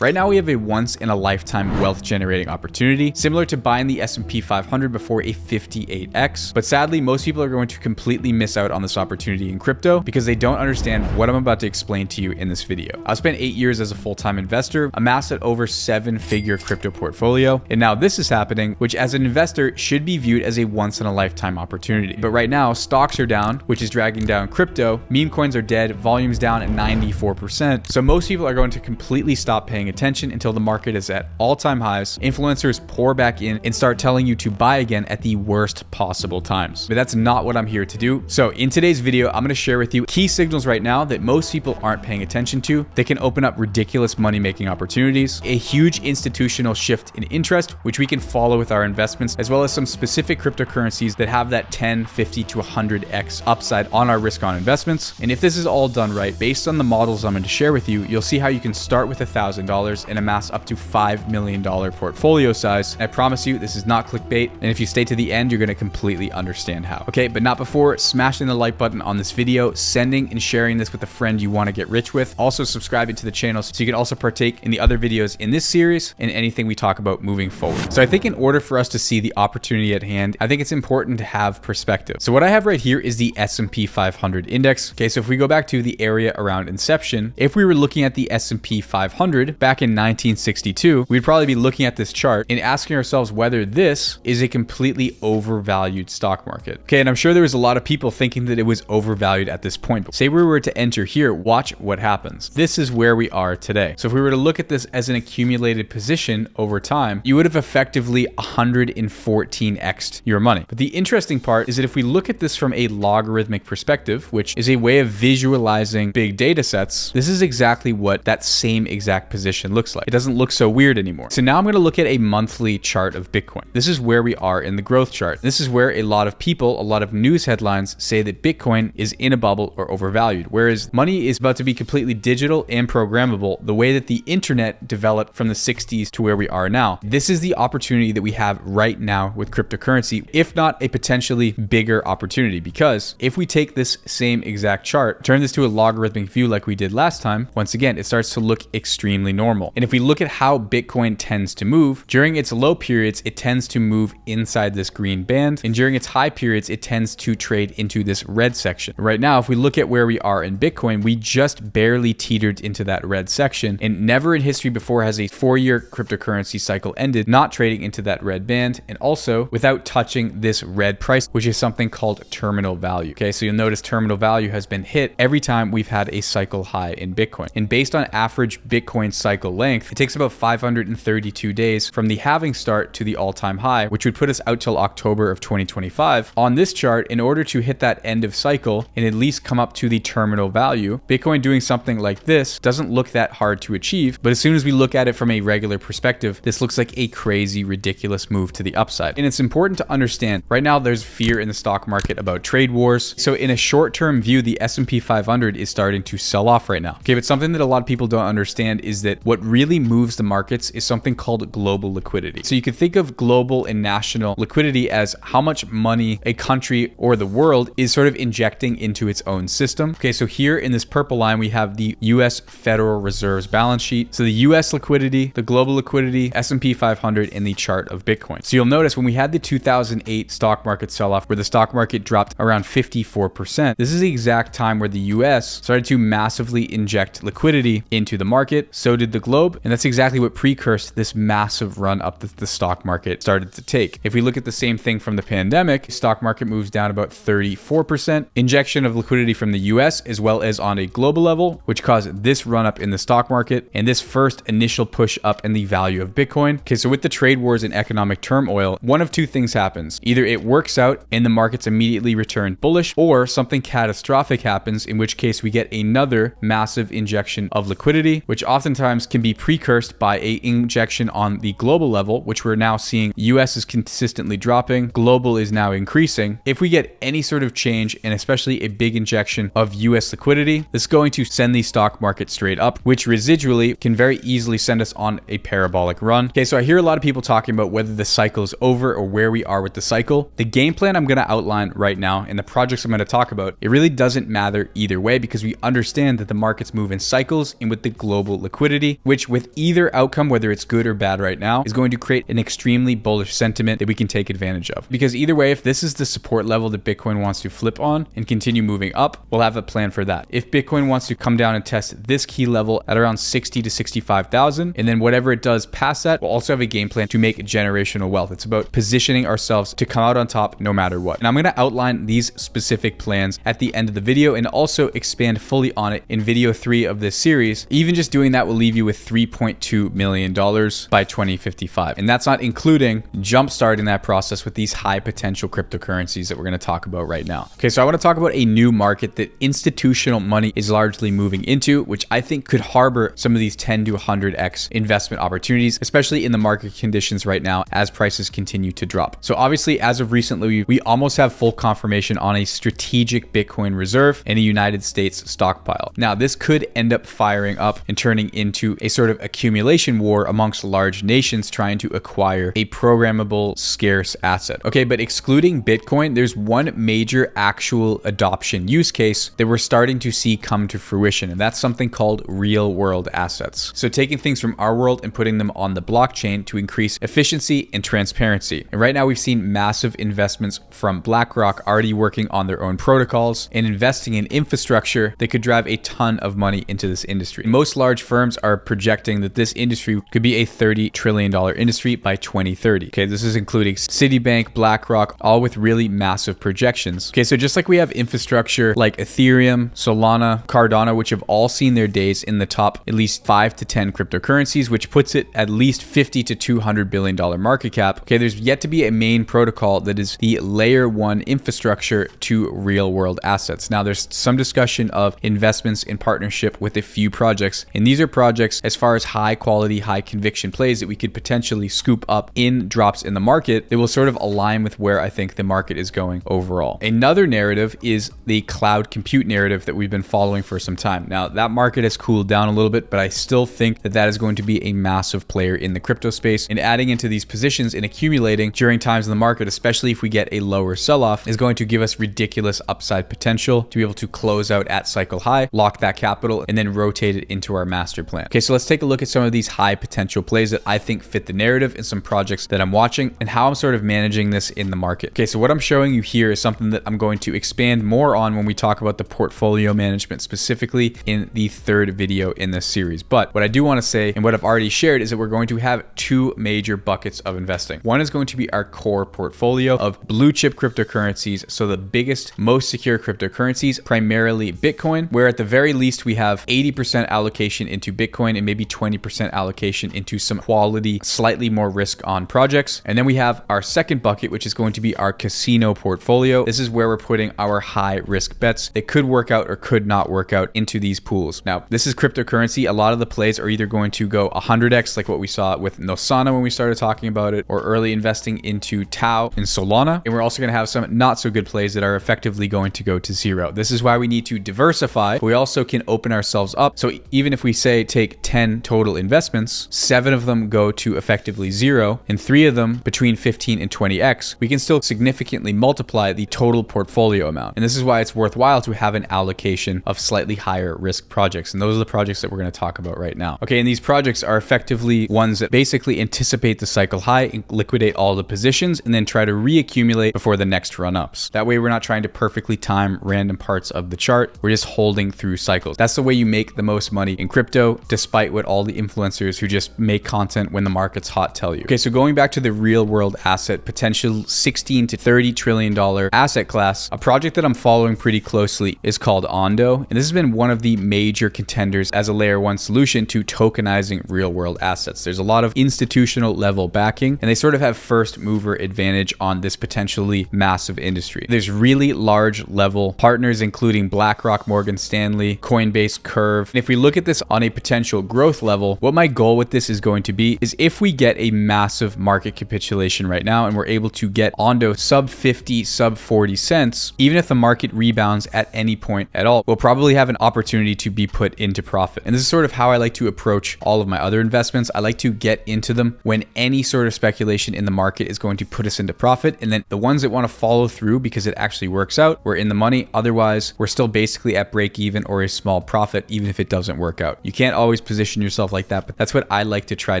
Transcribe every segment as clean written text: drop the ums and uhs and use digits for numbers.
Right now we have a once in a lifetime wealth generating opportunity, similar to buying the S&P 500 before a 58x. But sadly, most people are going to completely miss out on this opportunity in crypto because they don't understand what I'm about to explain to you in this video. I spent 8 years as a full-time investor, amassed an over 7-figure crypto portfolio, and now this is happening, which as an investor should be viewed as a once in a lifetime opportunity. But right now, stocks are down, which is dragging down crypto. Meme coins are dead, volume's down at 94%. So most people are going to completely stop paying attention until the market is at all-time highs, influencers pour back in and start telling you to buy again at the worst possible times. But that's not what I'm here to do. So in today's video, I'm going to share with you key signals right now that most people aren't paying attention to. They can open up ridiculous money-making opportunities, a huge institutional shift in interest, which we can follow with our investments, as well as some specific cryptocurrencies that have that 10, 50 to 100x upside on our risk on investments. And if this is all done right, based on the models I'm going to share with you, you'll see how you can start with $1,000 and amass up to $5 million portfolio size. And I promise you, this is not clickbait. And if you stay to the end, you're going to completely understand how. Okay, but not before smashing the like button on this video, sending and sharing this with a friend you want to get rich with. Also subscribing to the channel so you can also partake in the other videos in this series and anything we talk about moving forward. So I think in order for us to see the opportunity at hand, I think it's important to have perspective. So what I have right here is the S&P 500 index. Okay, so if we go back to the area around inception, if we were looking at the S&P 500 back in 1962, we'd probably be looking at this chart and asking ourselves whether this is a completely overvalued stock market. Okay, and I'm sure there was a lot of people thinking that it was overvalued at this point. But say we were to enter here, watch what happens. This is where we are today. So if we were to look at this as an accumulated position over time, you would have effectively 114x'd your money. But the interesting part is that if we look at this from a logarithmic perspective, which is a way of visualizing big data sets, this is exactly what that same exact position looks like. It doesn't look so weird anymore. So now I'm going to look at a monthly chart of Bitcoin. This is where we are in the growth chart. This is where a lot of people, a lot of news headlines say that Bitcoin is in a bubble or overvalued, whereas money is about to be completely digital and programmable the way that the internet developed from the 60s to where we are now. This is the opportunity that we have right now with cryptocurrency, if not a potentially bigger opportunity, because if we take this same exact chart, turn this to a logarithmic view like we did last time, once again, it starts to look extremely normal. And if we look at how Bitcoin tends to move, during its low periods, it tends to move inside this green band. And during its high periods, it tends to trade into this red section. Right now, if we look at where we are in Bitcoin, we just barely teetered into that red section. And never in history before has a 4-year cryptocurrency cycle ended not trading into that red band. And also without touching this red price, which is something called terminal value. Okay, so you'll notice terminal value has been hit every time we've had a cycle high in Bitcoin. And based on average Bitcoin cycle length, it takes about 532 days from the halving start to the all-time high, which would put us out till October of 2025. On this chart, in order to hit that end of cycle and at least come up to the terminal value, Bitcoin doing something like this doesn't look that hard to achieve. But as soon as we look at it from a regular perspective, this looks like a crazy, ridiculous move to the upside. And it's important to understand right now there's fear in the stock market about trade wars. So in a short-term view, the S&P 500 is starting to sell off right now. Okay, but something that a lot of people don't understand is that what really moves the markets is something called global liquidity. So you can think of global and national liquidity as how much money a country or the world is sort of injecting into its own system. Okay, so here in this purple line, we have the US Federal Reserve's balance sheet. So the US liquidity, the global liquidity, S&P 500, and the chart of Bitcoin. So you'll notice when we had the 2008 stock market sell-off where the stock market dropped around 54%, this is the exact time where the US started to massively inject liquidity into the market. So did the globe. And that's exactly what precursed this massive run up that the stock market started to take. If we look at the same thing from the pandemic, the stock market moves down about 34%. Injection of liquidity from the US as well as on a global level, which caused this run up in the stock market and this first initial push up in the value of Bitcoin. Okay, so with the trade wars and economic turmoil, one of two things happens. Either it works out and the markets immediately return bullish, or something catastrophic happens, in which case we get another massive injection of liquidity, which oftentimes can be precursed by a injection on the global level, which we're now seeing US is consistently dropping, global is now increasing. If we get any sort of change, and especially a big injection of US liquidity, this is going to send the stock market straight up, which residually can very easily send us on a parabolic run. Okay, so I hear a lot of people talking about whether the cycle is over or where we are with the cycle. The game plan I'm going to outline right now and the projects I'm going to talk about, it really doesn't matter either way because we understand that the markets move in cycles, and with the global liquidity, opportunity, which with either outcome, whether it's good or bad right now, is going to create an extremely bullish sentiment that we can take advantage of. Because either way, if this is the support level that Bitcoin wants to flip on and continue moving up, we'll have a plan for that. If Bitcoin wants to come down and test this key level at around 60 to 65,000, and then whatever it does past that, we'll also have a game plan to make generational wealth. It's about positioning ourselves to come out on top no matter what. And I'm going to outline these specific plans at the end of the video and also expand fully on it in video 3 of this series. Even just doing that will leave you with $3.2 million by 2055. And that's not including jumpstarting that process with these high potential cryptocurrencies that we're going to talk about right now. Okay, so I want to talk about a new market that institutional money is largely moving into, which I think could harbor some of these 10 to 100x investment opportunities, especially in the market conditions right now as prices continue to drop. So obviously, as of recently, we almost have full confirmation on a strategic Bitcoin reserve and a United States stockpile. Now, this could end up firing up and turning into a sort of accumulation war amongst large nations trying to acquire a programmable scarce asset. Okay, but excluding Bitcoin, there's one major actual adoption use case that we're starting to see come to fruition, and that's something called real world assets. So taking things from our world and putting them on the blockchain to increase efficiency and transparency. And right now we've seen massive investments from BlackRock already working on their own protocols and investing in infrastructure that could drive a ton of money into this industry. Most large firms are projecting that this industry could be a $30 trillion industry by 2030. Okay, this is including Citibank, BlackRock, all with really massive projections. Okay, so just like we have infrastructure like Ethereum, Solana, Cardano, which have all seen their days in the top at least 5 to 10 cryptocurrencies, which puts it at least $50 to $200 billion market cap. Okay, there's yet to be a main protocol that is the layer 1 infrastructure to real world assets. Now, there's some discussion of investments in partnership with a few projects, and these are projects as far as high quality, high conviction plays that we could potentially scoop up in drops in the market that will sort of align with where I think the market is going overall. Another narrative is the cloud compute narrative that we've been following for some time. Now, that market has cooled down a little bit, but I still think that that is going to be a massive player in the crypto space, and adding into these positions and accumulating during times in the market, especially if we get a lower sell-off, is going to give us ridiculous upside potential to be able to close out at cycle high, lock that capital, and then rotate it into our master plan. Okay, so let's take a look at some of these high potential plays that I think fit the narrative and some projects that I'm watching and how I'm sort of managing this in the market. Okay, so what I'm showing you here is something that I'm going to expand more on when we talk about the portfolio management specifically in the third video in this series. But what I do want to say, and what I've already shared, is that we're going to have two major buckets of investing. One is going to be our core portfolio of blue chip cryptocurrencies, so the biggest, most secure cryptocurrencies, primarily Bitcoin, where at the very least we have 80% allocation into Bitcoin and maybe 20% allocation into some quality, slightly more risk on projects. And then we have our second bucket, which is going to be our casino portfolio. This is where we're putting our high risk bets that could work out or could not work out into these pools. Now, this is cryptocurrency. A lot of the plays are either going to go 100x, like what we saw with Nosana when we started talking about it, or early investing into Tau and Solana. And we're also going to have some not so good plays that are effectively going to go to zero. This is why we need to diversify. We also can open ourselves up. So even if we say take 10 total investments, 7 of them go to effectively zero, and 3 of them between 15 and 20x, we can still significantly multiply the total portfolio amount. And this is why it's worthwhile to have an allocation of slightly higher risk projects. And those are the projects that we're going to talk about right now. Okay, and these projects are effectively ones that basically anticipate the cycle high and liquidate all the positions and then try to reaccumulate before the next run-ups. That way we're not trying to perfectly time random parts of the chart. We're just holding through cycles. That's the way you make the most money in crypto, despite what all the influencers who just make content when the market's hot tell you. Okay, so going back to the real world asset, potential 16 to $30 trillion asset class, a project that I'm following pretty closely is called Ondo. And this has been one of the major contenders as a layer 1 solution to tokenizing real world assets. There's a lot of institutional level backing, and they sort of have first mover advantage on this potentially massive industry. There's really large level partners, including BlackRock, Morgan Stanley, Coinbase, Curve. And if we look at this on a potential growth level, what my goal with this is going to be is if we get a massive market capitulation right now and we're able to get Ondo sub 50, sub 40 cents, even if the market rebounds at any point at all, we'll probably have an opportunity to be put into profit. And this is sort of how I like to approach all of my other investments. I like to get into them when any sort of speculation in the market is going to put us into profit. And then the ones that want to follow through because it actually works out, we're in the money. Otherwise, we're still basically at break even or a small profit, even if it doesn't work out. You can't always always position yourself like that, but that's what I like to try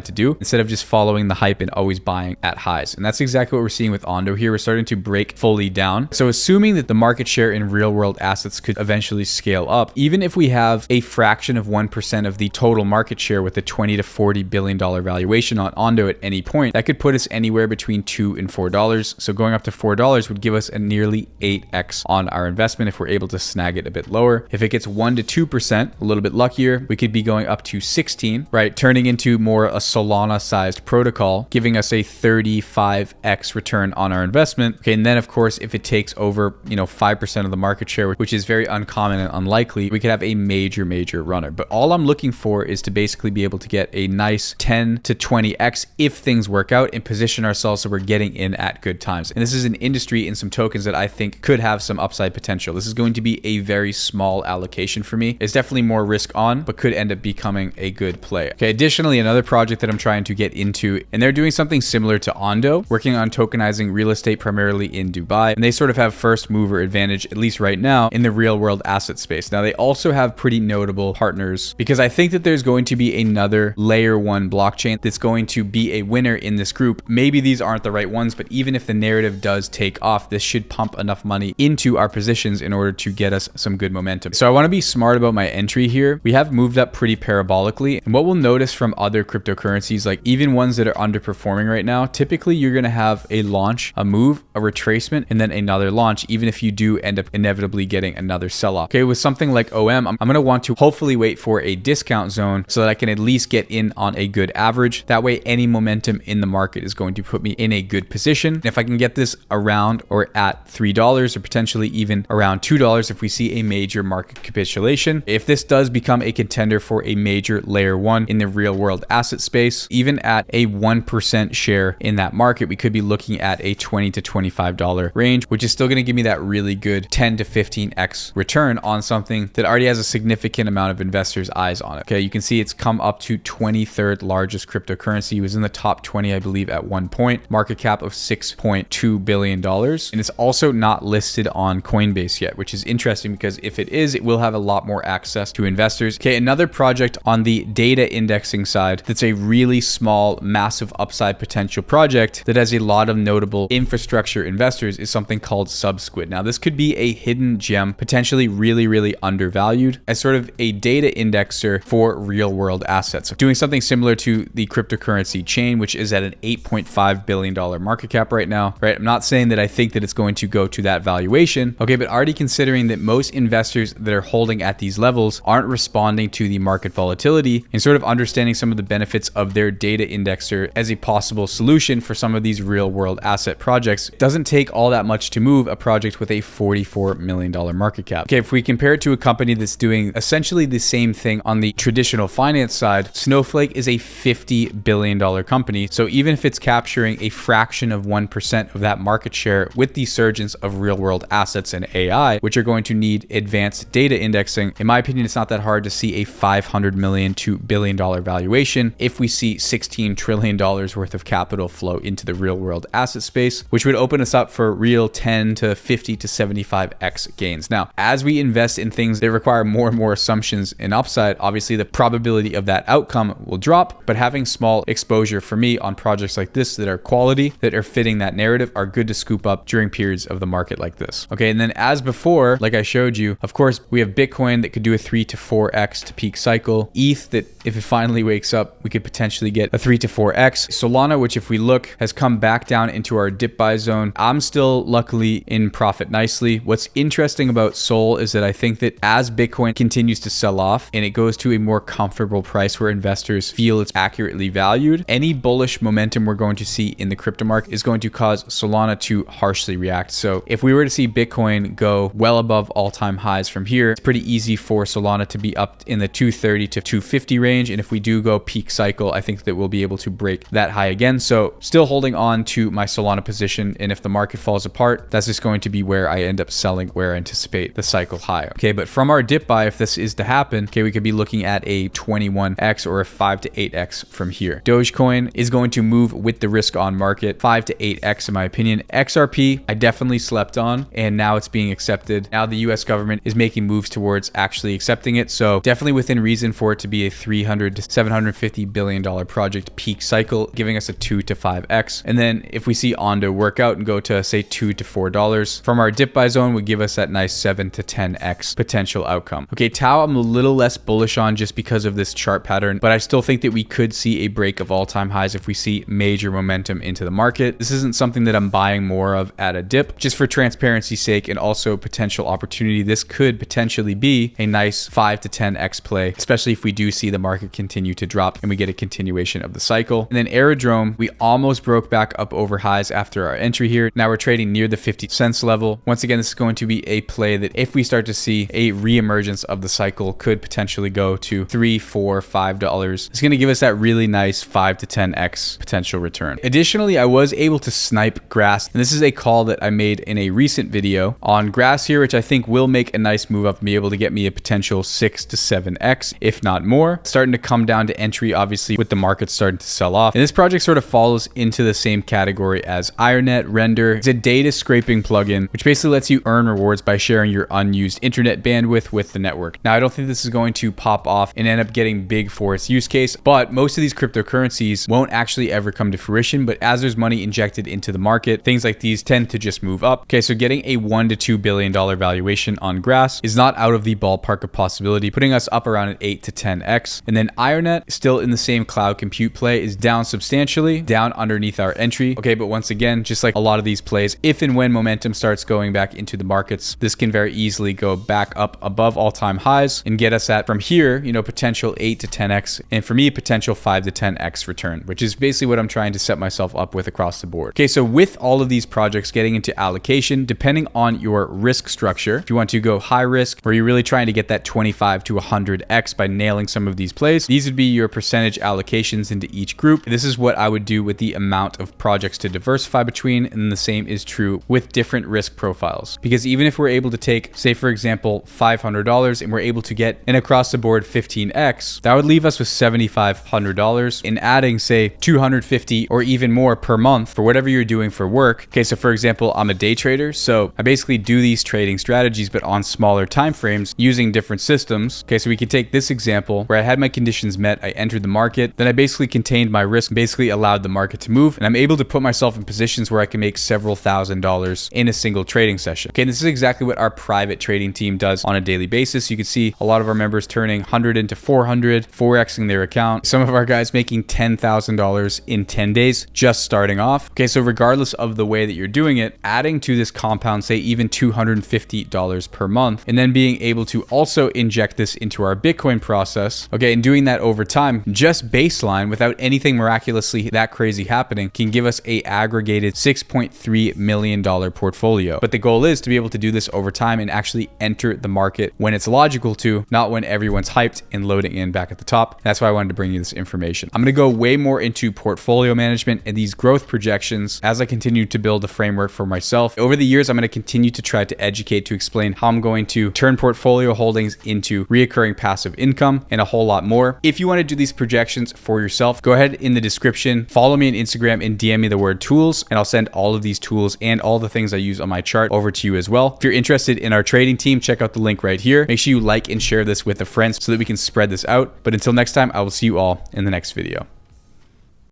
to do instead of just following the hype and always buying at highs. And that's exactly what we're seeing with Ondo here. We're starting to break fully down. So assuming that the market share in real world assets could eventually scale up, even if we have a fraction of 1% of the total market share with a $20 to $40 billion valuation on Ondo at any point, that could put us anywhere between $2 and $4. So going up to $4 would give us a nearly 8x on our investment if we're able to snag it a bit lower. If it gets 1 to 2%, a little bit luckier, we could be going up to 16, right? Turning into more a Solana sized protocol, giving us a 35x return on our investment. Okay. And then of course, if it takes over, 5% of the market share, which is very uncommon and unlikely, we could have a major runner. But all I'm looking for is to basically be able to get a nice 10 to 20x if things work out and position ourselves so we're getting in at good times. And this is an industry and some tokens that I think could have some upside potential. This is going to be a very small allocation for me. It's definitely more risk on, but could end up becoming a good play. Okay. Additionally, another project that I'm trying to get into, and they're doing something similar to Ondo, working on tokenizing real estate primarily in Dubai. And they sort of have first mover advantage, at least right now, in the real world asset space. Now, they also have pretty notable partners because I think that there's going to be another layer 1 blockchain that's going to be a winner in this group. Maybe these aren't the right ones, but even if the narrative does take off, this should pump enough money into our positions in order to get us some good momentum. So I want to be smart about my entry here. We have moved up pretty parabolically, and what we'll notice from other cryptocurrencies, like even ones that are underperforming right now, typically you're going to have a launch, a move, a retracement, and then another launch, even if you do end up inevitably getting another sell-off. Okay, with something like OM, I'm going to want to hopefully wait for a discount zone so that I can at least get in on a good average. That way, any momentum in the market is going to put me in a good position. And if I can get this around or at $3 or potentially even around $2 if we see a major market capitulation, if this does become a contender for a major layer 1 in the real world asset space, even at a 1% share in that market, we could be looking at a $20 to $25 range, which is still going to give me that really good 10 to 15x return on something that already has a significant amount of investors' eyes on it. Okay, you can see it's come up to 23rd largest cryptocurrency. It was in the top 20, I believe, at one point. Market cap of $6.2 billion. And it's also not listed on Coinbase yet, which is interesting because if it is, it will have a lot more access to investors. Okay, another project on the data indexing side that's a really small, massive upside potential project that has a lot of notable infrastructure investors is something called Subsquid. Now, this could be a hidden gem, potentially really undervalued as sort of a data indexer for real world assets. Doing something similar to the cryptocurrency chain, which is at an $8.5 billion market cap right now, right? I'm not saying that I think that it's going to go to that valuation. Okay, but already considering that most investors that are holding at these levels aren't responding to the market volatility and sort of understanding some of the benefits of their data indexer as a possible solution for some of these real world asset projects, doesn't take all that much to move a project with a $44 million market cap. Okay, if we compare it to a company that's doing essentially the same thing on the traditional finance side, Snowflake is a $50 billion company. So even if it's capturing a fraction of 1% of that market share with the surgence of real world assets and AI, which are going to need advanced data indexing, in my opinion, it's not that hard to see a $500 million to $1 billion valuation if we see $16 trillion worth of capital flow into the real world asset space, which would open us up for real 10 to 50 to 75x gains. Now, as we invest in things that require more and more assumptions and upside, obviously the probability of that outcome will drop, but having small exposure for me on projects like this that are quality, that are fitting that narrative, are good to scoop up during periods of the market like this. Okay, and then as before, like I showed you, of course, we have Bitcoin that could do a 3 to 4x to peak cycle. ETH that if it finally wakes up, we could potentially get a 3 to 4x. Solana, which if we look, has come back down into our dip buy zone. I'm still luckily in profit nicely. What's interesting about Sol is that I think that as Bitcoin continues to sell off and it goes to a more comfortable price where investors feel it's accurately valued, any bullish momentum we're going to see in the crypto market is going to cause Solana to harshly react. So if we were to see Bitcoin go well above all-time highs from here, it's pretty easy for Solana to be up in the 230 to 250 range. And if we do go peak cycle, I think that we'll be able to break that high again. So still holding on to my Solana position. And if the market falls apart, that's just going to be where I end up selling where I anticipate the cycle high. Okay, but from our dip buy, if this is to happen, okay, we could be looking at a 21x or a 5 to 8x from here. Dogecoin is going to move with the risk on market, 5 to 8x in my opinion. XRP, I definitely slept on, and now it's being accepted. Now the US government is making moves towards actually accepting it. So definitely within reason for for it to be a $300 to $750 billion project peak cycle, giving us a 2 to 5x. And then if we see Ondo work out and go to say $2 to $4 from our dip buy zone, would give us that nice 7 to 10x potential outcome. Okay, Tau I'm a little less bullish on just because of this chart pattern, but I still think that we could see a break of all-time highs if we see major momentum into the market. This isn't something that I'm buying more of at a dip, just for transparency's sake and also potential opportunity. This could potentially be a nice 5 to 10x play, especially if we do see the market continue to drop and we get a continuation of the cycle. And then Aerodrome, we almost broke back up over highs after our entry here. Now we're trading near the 50 cents level. Once again, this is going to be a play that if we start to see a re-emergence of the cycle, could potentially go to $3, $4, $5. It's going to give us that really nice 5 to 10x potential return. Additionally, I was able to snipe grass, and this is a call that I made in a recent video on grass here, which I think will make a nice move up and be able to get me a potential 6 to 7x, if not more. Starting to come down to entry, obviously, with the market starting to sell off. And this project sort of falls into the same category as IronNet Render. It's a data scraping plugin, which basically lets you earn rewards by sharing your unused internet bandwidth with the network. Now, I don't think this is going to pop off and end up getting big for its use case, but most of these cryptocurrencies won't actually ever come to fruition. But as there's money injected into the market, things like these tend to just move up. Okay, so getting a $1 to $2 billion valuation on grass is not out of the ballpark of possibility, putting us up around an 8 to 10x. And then IronNet, still in the same cloud compute play, is down substantially, down underneath our entry. Okay, but once again, just like a lot of these plays, if and when momentum starts going back into the markets, this can very easily go back up above all-time highs and get us at, from here, potential 8 to 10x, and for me, potential 5 to 10x return, which is basically what I'm trying to set myself up with across the board. Okay, so with all of these projects getting into allocation, depending on your risk structure, if you want to go high risk, or you're really trying to get that 25 to 100x by nailing some of these plays, these would be your percentage allocations into each group. This is what I would do with the amount of projects to diversify between, and the same is true with different risk profiles. Because even if we're able to take, say for example, $500 and we're able to get an across the board 15x, that would leave us with $7,500 in adding, say, $250 or even more per month for whatever you're doing for work. Okay, so for example, I'm a day trader, so I basically do these trading strategies but on smaller time frames using different systems. Okay, so we could take this example where I had my conditions met, I entered the market, then I basically contained my risk, basically allowed the market to move, and I'm able to put myself in positions where I can make several $1,000s in a single trading session. Okay, and this is exactly what our private trading team does on a daily basis. You can see a lot of our members turning 100 into 400, 4xing their account. Some of our guys making $10,000 in 10 days just starting off. Okay, so regardless of the way that you're doing it, adding to this compound, say even $250 per month, and then being able to also inject this into our Bitcoin process, okay, and doing that over time, just baseline without anything miraculously that crazy happening, can give us a aggregated $6.3 million portfolio. But the goal is to be able to do this over time and actually enter the market when it's logical to, not when everyone's hyped and loading in back at the top. That's why I wanted to bring you this information. I'm going to go way more into portfolio management and these growth projections as I continue to build a framework for myself. Over the years, I'm going to continue to try to educate, to explain how I'm going to turn portfolio holdings into reoccurring passive income and a whole lot more. If you want to do these projections for yourself, go ahead in the description, follow me on Instagram and DM me the word tools, and I'll send all of these tools and all the things I use on my chart over to you as well. If you're interested in our trading team, check out the link right here. Make sure you like and share this with a friend so that we can spread this out. But until next time, I will see you all in the next video.